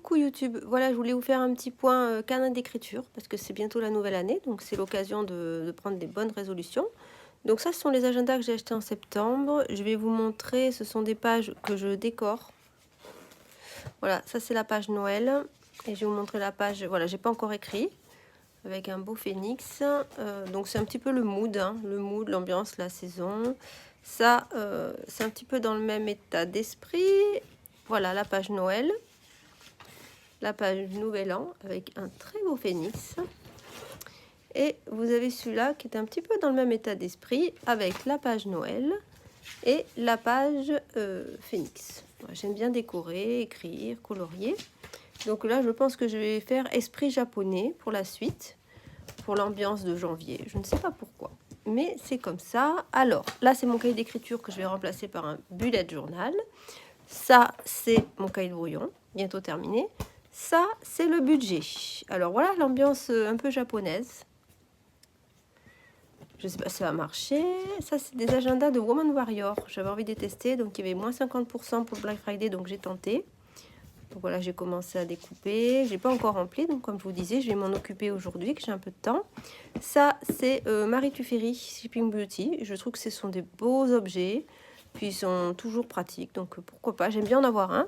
coucou YouTube. Voilà, je voulais vous faire un petit point carnet d'écriture parce que c'est bientôt la nouvelle année, donc c'est l'occasion de prendre des bonnes résolutions. Donc ça, ce sont les agendas que j'ai achetés en septembre. Je vais vous montrer, ce sont des pages que je décore. Voilà, ça c'est la page Noël. Et je vais vous montrer la page, voilà, j'ai pas encore écrit, avec un beau phénix. Donc c'est un petit peu le mood, hein, l'ambiance, la saison. Ça, c'est un petit peu dans le même état d'esprit. Voilà, la page Noël. La page Nouvel An avec un très beau phénix. Et vous avez celui-là qui est un petit peu dans le même état d'esprit avec la page Noël et la page phénix. J'aime bien décorer, écrire, colorier. Donc là, je pense que je vais faire esprit japonais pour la suite, pour l'ambiance de janvier. Je ne sais pas pourquoi, mais c'est comme ça. Alors, là, c'est mon cahier d'écriture que je vais remplacer par un bullet journal. Ça, c'est mon cahier de brouillon, bientôt terminé. Ça, c'est le budget. Alors voilà l'ambiance un peu japonaise. Je sais pas si ça va marcher. Ça, c'est des agendas de Woman Warrior. J'avais envie de les tester, donc il y avait moins 50% pour le Black Friday, donc j'ai tenté. Donc voilà, j'ai commencé à découper. J'ai pas encore rempli, donc comme je vous disais, je vais m'en occuper aujourd'hui, que j'ai un peu de temps. Ça, c'est Marie Tuffery Shipping Beauty. Je trouve que ce sont des beaux objets, puis ils sont toujours pratiques, donc pourquoi pas. J'aime bien en avoir un.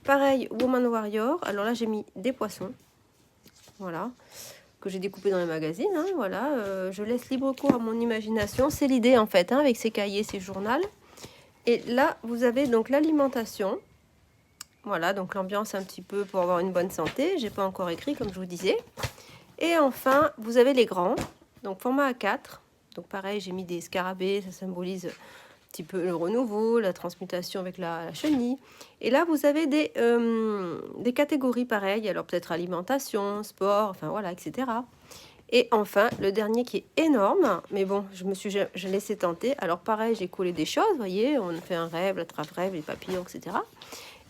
Pareil, Woman Warrior. Alors là, j'ai mis des poissons. Voilà. Que j'ai découpé dans les magazines. Hein, voilà. Je laisse libre cours à mon imagination. C'est l'idée, en fait, hein, avec ces cahiers, ces journaux. Et là, vous avez donc l'alimentation. Voilà. Donc l'ambiance un petit peu pour avoir une bonne santé. J'ai pas encore écrit, comme je vous disais. Et enfin, vous avez les grands. Donc format A4. Donc pareil, j'ai mis des scarabées. Ça symbolise petit peu le renouveau, la transmutation avec la chenille. Et là, vous avez des catégories pareilles. Alors peut-être alimentation, sport, enfin voilà, etc. Et enfin, le dernier qui est énorme, mais bon, je laissé tenter. Alors pareil, j'ai collé des choses, vous voyez, on fait un rêve, la trappe-rêve, les papillons, etc.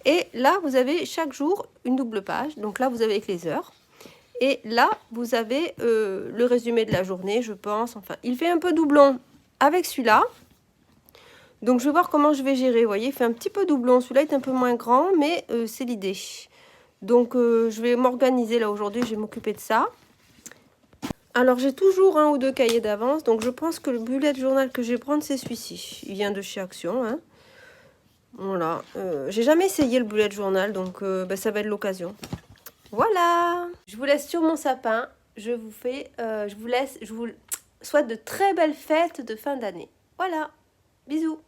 Et là, vous avez chaque jour une double page. Donc là, vous avez avec les heures. Et là, vous avez le résumé de la journée, je pense. Enfin, il fait un peu doublon avec celui-là. Donc, je vais voir comment je vais gérer. Vous voyez, il fait un petit peu doublon. Celui-là est un peu moins grand, mais c'est l'idée. Donc, je vais m'organiser là aujourd'hui. Je vais m'occuper de ça. Alors, j'ai toujours un ou deux cahiers d'avance. Donc, je pense que le bullet journal que je vais prendre, c'est celui-ci. Il vient de chez Action. Hein. Voilà. J'ai jamais essayé le bullet journal, donc ça va être l'occasion. Voilà. Je vous laisse sur mon sapin. Je vous souhaite de très belles fêtes de fin d'année. Voilà. Bisous.